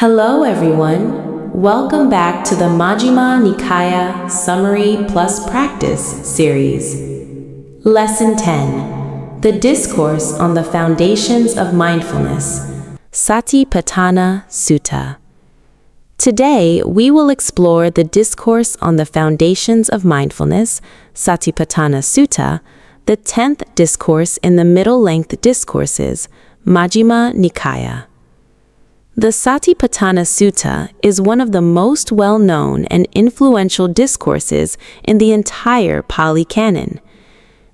Hello everyone, welcome back to the Majjhima Nikāya Summary Plus Practice series. Lesson 10, the Discourse on the Foundations of Mindfulness, Satipaṭṭhāna Sutta. Today we will explore the Discourse on the Foundations of Mindfulness, Satipaṭṭhāna Sutta, the 10th discourse in the middle-length discourses, Majjhima Nikāya. The Satipaṭṭhāna Sutta is one of the most well-known and influential discourses in the entire Pali Canon.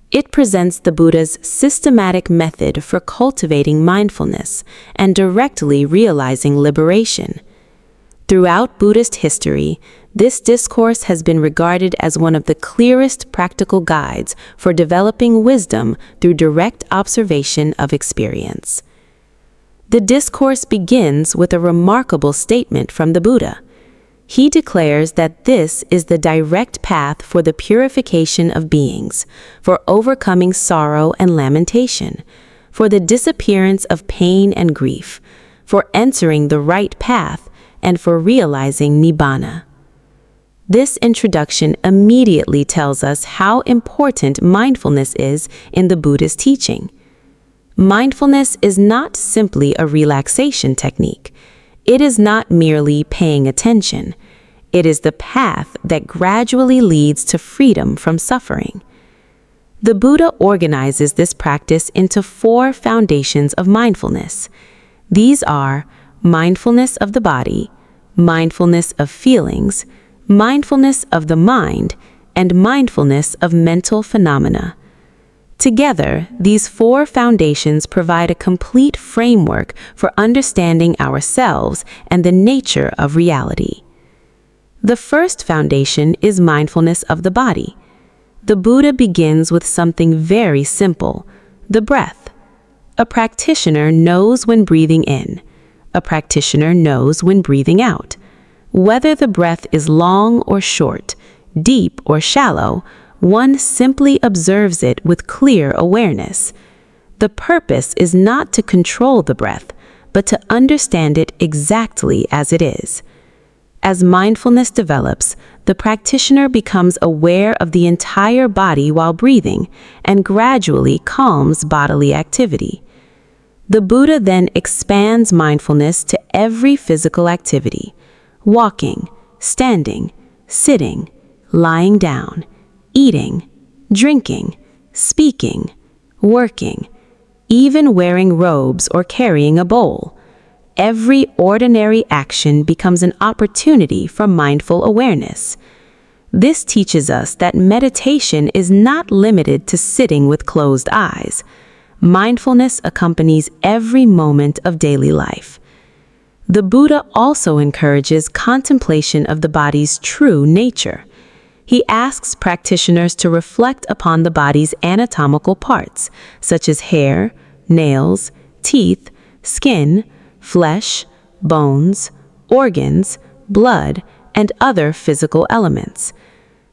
It presents the Buddha's systematic method for cultivating mindfulness and directly realizing liberation. Throughout Buddhist history, this discourse has been regarded as one of the clearest practical guides for developing wisdom through direct observation of experience. The discourse begins with a remarkable statement from the Buddha. He declares that this is the direct path for the purification of beings, for overcoming sorrow and lamentation, for the disappearance of pain and grief, for entering the right path, and for realizing Nibbāna. This introduction immediately tells us how important mindfulness is in the Buddha's teaching. Mindfulness is not simply a relaxation technique. It is not merely paying attention. It is the path that gradually leads to freedom from suffering. The Buddha organizes this practice into 4 foundations of mindfulness. These are mindfulness of the body, mindfulness of feelings, mindfulness of the mind, and mindfulness of mental phenomena. Together, these 4 foundations provide a complete framework for understanding ourselves and the nature of reality. The first foundation is mindfulness of the body. The Buddha begins with something very simple, the breath. A practitioner knows when breathing in. A practitioner knows when breathing out. Whether the breath is long or short, deep or shallow, one simply observes it with clear awareness. The purpose is not to control the breath, but to understand it exactly as it is. As mindfulness develops, the practitioner becomes aware of the entire body while breathing and gradually calms bodily activity. The Buddha then expands mindfulness to every physical activity: walking, standing, sitting, lying down, eating, drinking, speaking, working, even wearing robes or carrying a bowl. Every ordinary action becomes an opportunity for mindful awareness. This teaches us that meditation is not limited to sitting with closed eyes. Mindfulness accompanies every moment of daily life. The Buddha also encourages contemplation of the body's true nature. He asks practitioners to reflect upon the body's anatomical parts, such as hair, nails, teeth, skin, flesh, bones, organs, blood, and other physical elements.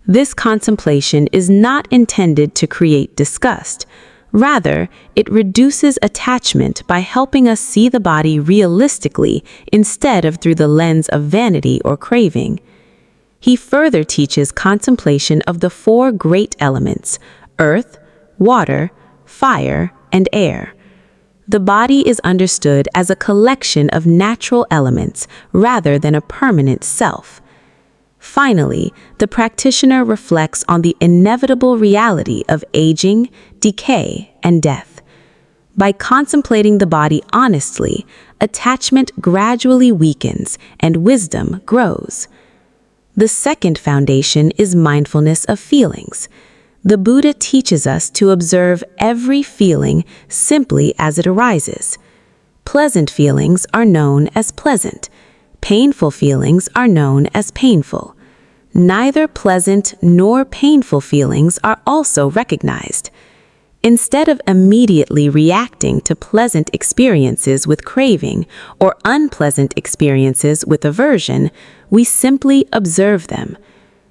This contemplation is not intended to create disgust. Rather, it reduces attachment by helping us see the body realistically instead of through the lens of vanity or craving. He further teaches contemplation of the 4 great elements: earth, water, fire, and air. The body is understood as a collection of natural elements rather than a permanent self. Finally, the practitioner reflects on the inevitable reality of aging, decay, and death. By contemplating the body honestly, attachment gradually weakens and wisdom grows. The second foundation is mindfulness of feelings. The Buddha teaches us to observe every feeling simply as it arises. Pleasant feelings are known as pleasant. Painful feelings are known as painful. Neither pleasant nor painful feelings are also recognized. Instead of immediately reacting to pleasant experiences with craving or unpleasant experiences with aversion, we simply observe them.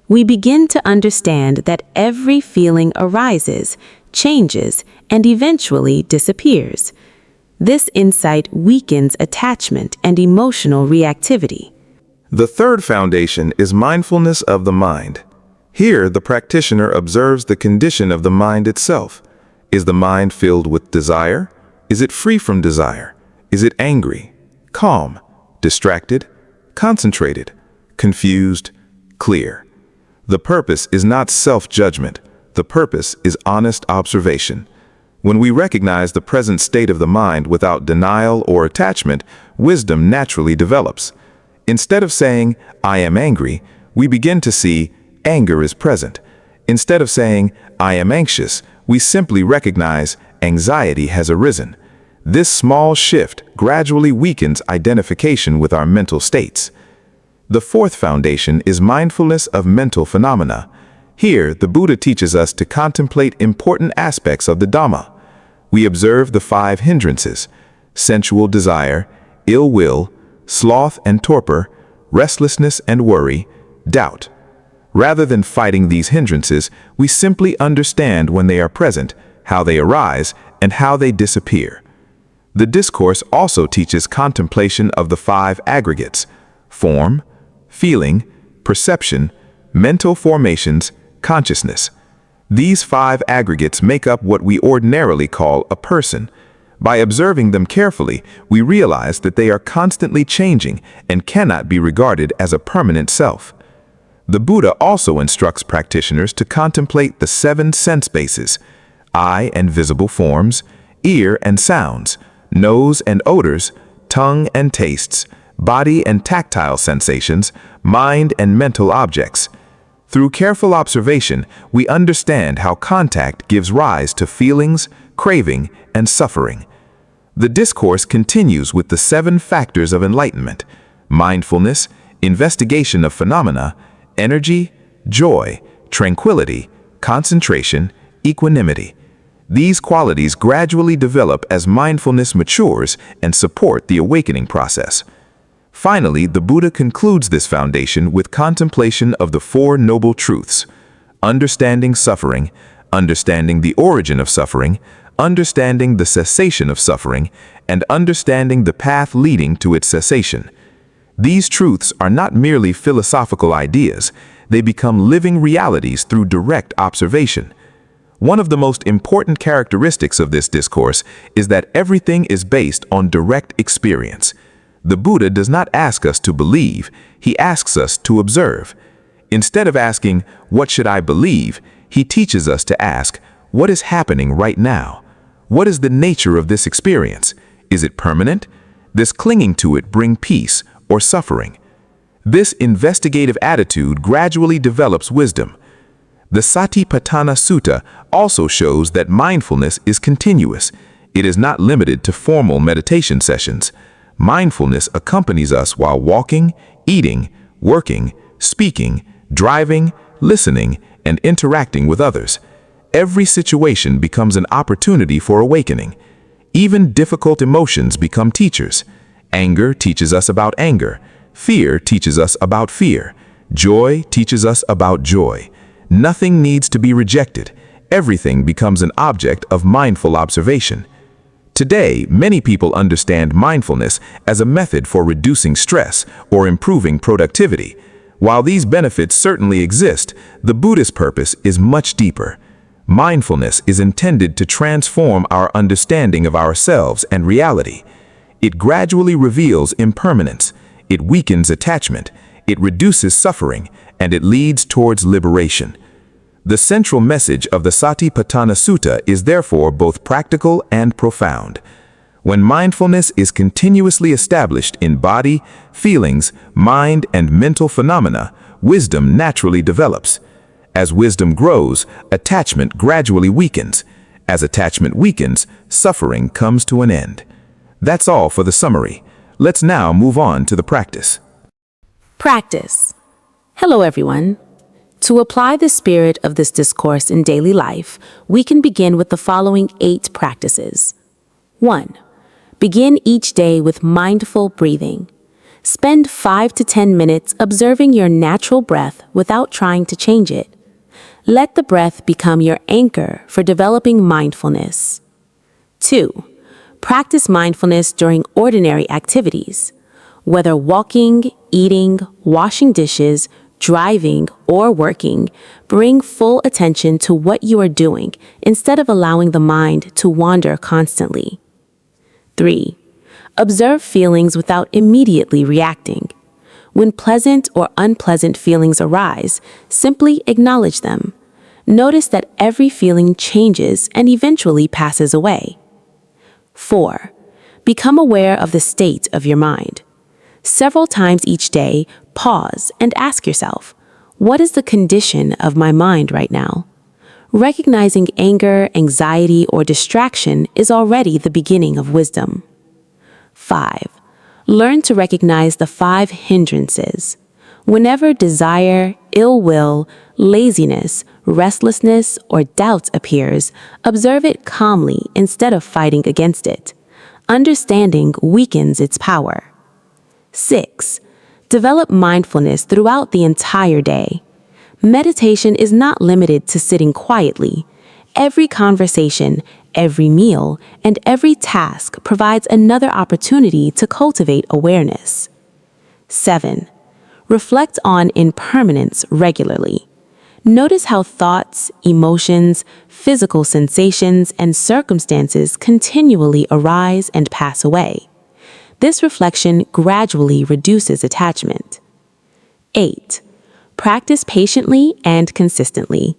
We begin to understand that every feeling arises, changes, and eventually disappears. This insight weakens attachment and emotional reactivity. The third foundation is mindfulness of the mind. Here, the practitioner observes the condition of the mind itself. Is the mind filled with desire? Is it free from desire? Is it angry, calm, distracted, concentrated, confused, clear? The purpose is not self-judgment. The purpose is honest observation. When we recognize the present state of the mind without denial or attachment, wisdom naturally develops. Instead of saying, "I am angry," we begin to see anger is present. Instead of saying, "I am anxious," we simply recognize anxiety has arisen. This small shift gradually weakens identification with our mental states. The fourth foundation is mindfulness of mental phenomena. Here, the Buddha teaches us to contemplate important aspects of the Dhamma. We observe the 5 hindrances: sensual desire, ill will, sloth and torpor, restlessness and worry, doubt. Rather than fighting these hindrances, we simply understand when they are present, how they arise, and how they disappear. The discourse also teaches contemplation of the 5 aggregates: form, feeling, perception, mental formations, consciousness. These 5 aggregates make up what we ordinarily call a person. By observing them carefully, we realize that they are constantly changing and cannot be regarded as a permanent self. The Buddha also instructs practitioners to contemplate the 7 sense bases: eye and visible forms, ear and sounds, nose and odors, tongue and tastes, body and tactile sensations, mind and mental objects. Through careful observation, we understand how contact gives rise to feelings, craving, and suffering. The discourse continues with the 7 factors of enlightenment: mindfulness, investigation of phenomena, energy, joy, tranquility, concentration, equanimity. These qualities gradually develop as mindfulness matures and support the awakening process. Finally, the Buddha concludes this foundation with contemplation of the 4 noble truths: understanding suffering, understanding the origin of suffering, understanding the cessation of suffering, and understanding the path leading to its cessation. These truths are not merely philosophical ideas, they become living realities through direct observation. One of the most important characteristics of this discourse is that everything is based on direct experience. The Buddha does not ask us to believe, he asks us to observe. Instead of asking, "What should I believe?" he teaches us to ask, "What is happening right now? What is the nature of this experience? Is it permanent? Does clinging to it bring peace or suffering?" This investigative attitude gradually develops wisdom. The Satipaṭṭhāna Sutta also shows that mindfulness is continuous. It is not limited to formal meditation sessions. Mindfulness accompanies us while walking, eating, working, speaking, driving, listening, and interacting with others. Every situation becomes an opportunity for awakening. Even difficult emotions become teachers. Anger teaches us about anger. Fear teaches us about fear. Joy teaches us about joy. Nothing needs to be rejected. Everything becomes an object of mindful observation. Today, many people understand mindfulness as a method for reducing stress or improving productivity. While these benefits certainly exist, the Buddhist purpose is much deeper. Mindfulness is intended to transform our understanding of ourselves and reality. It gradually reveals impermanence, it weakens attachment, it reduces suffering, and it leads towards liberation. The central message of the Satipaṭṭhāna Sutta is therefore both practical and profound. When mindfulness is continuously established in body, feelings, mind, and mental phenomena, wisdom naturally develops. As wisdom grows, attachment gradually weakens. As attachment weakens, suffering comes to an end. That's all for the summary. Let's now move on to the practice. Practice. Hello, everyone. To apply the spirit of this discourse in daily life, we can begin with the following 8 practices. 1. Begin each day with mindful breathing. Spend 5 to 10 minutes observing your natural breath without trying to change it. Let the breath become your anchor for developing mindfulness. 2. Practice mindfulness during ordinary activities. Whether walking, eating, washing dishes, driving, or working, bring full attention to what you are doing instead of allowing the mind to wander constantly. 3. Observe feelings without immediately reacting. When pleasant or unpleasant feelings arise, simply acknowledge them. Notice that every feeling changes and eventually passes away. 4. Become aware of the state of your mind. Several times each day, pause and ask yourself, what is the condition of my mind right now? Recognizing anger, anxiety, or distraction is already the beginning of wisdom. 5. Learn to recognize the 5 hindrances. Whenever desire, ill will, laziness, restlessness, or doubt appears, observe it calmly instead of fighting against it. Understanding weakens its power. 6. Develop mindfulness throughout the entire day. Meditation is not limited to sitting quietly. Every conversation, every meal, and every task provides another opportunity to cultivate awareness. 7. Reflect on impermanence regularly. Notice how thoughts, emotions, physical sensations, and circumstances continually arise and pass away. This reflection gradually reduces attachment. 8. Practice patiently and consistently.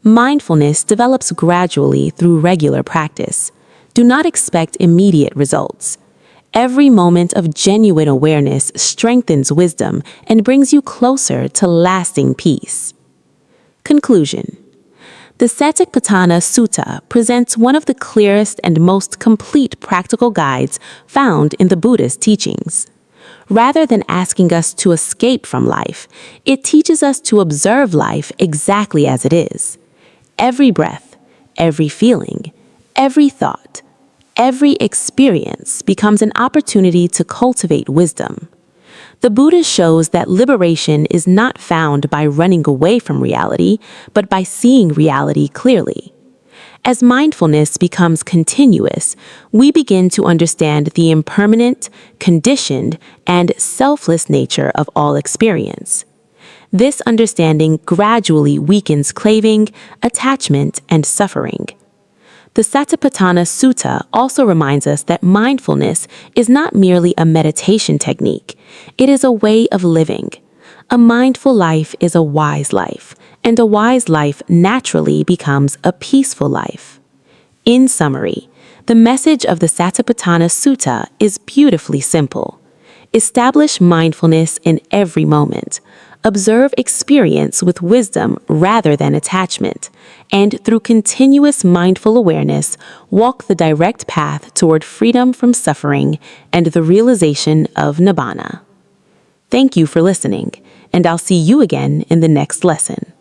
Mindfulness develops gradually through regular practice. Do not expect immediate results. Every moment of genuine awareness strengthens wisdom and brings you closer to lasting peace. Conclusion. The Satipaṭṭhāna Sutta presents one of the clearest and most complete practical guides found in the Buddhist teachings. Rather than asking us to escape from life, it teaches us to observe life exactly as it is. Every breath, every feeling, every thought, every experience becomes an opportunity to cultivate wisdom. The Buddha shows that liberation is not found by running away from reality, but by seeing reality clearly. As mindfulness becomes continuous, we begin to understand the impermanent, conditioned, and selfless nature of all experience. This understanding gradually weakens craving, attachment, and suffering. The Satipaṭṭhāna Sutta also reminds us that mindfulness is not merely a meditation technique. It is a way of living. A mindful life is a wise life, and a wise life naturally becomes a peaceful life. In summary, the message of the Satipaṭṭhāna Sutta is beautifully simple. Establish mindfulness in every moment. Observe experience with wisdom rather than attachment, and through continuous mindful awareness, walk the direct path toward freedom from suffering and the realization of Nibbāna. Thank you for listening, and I'll see you again in the next lesson.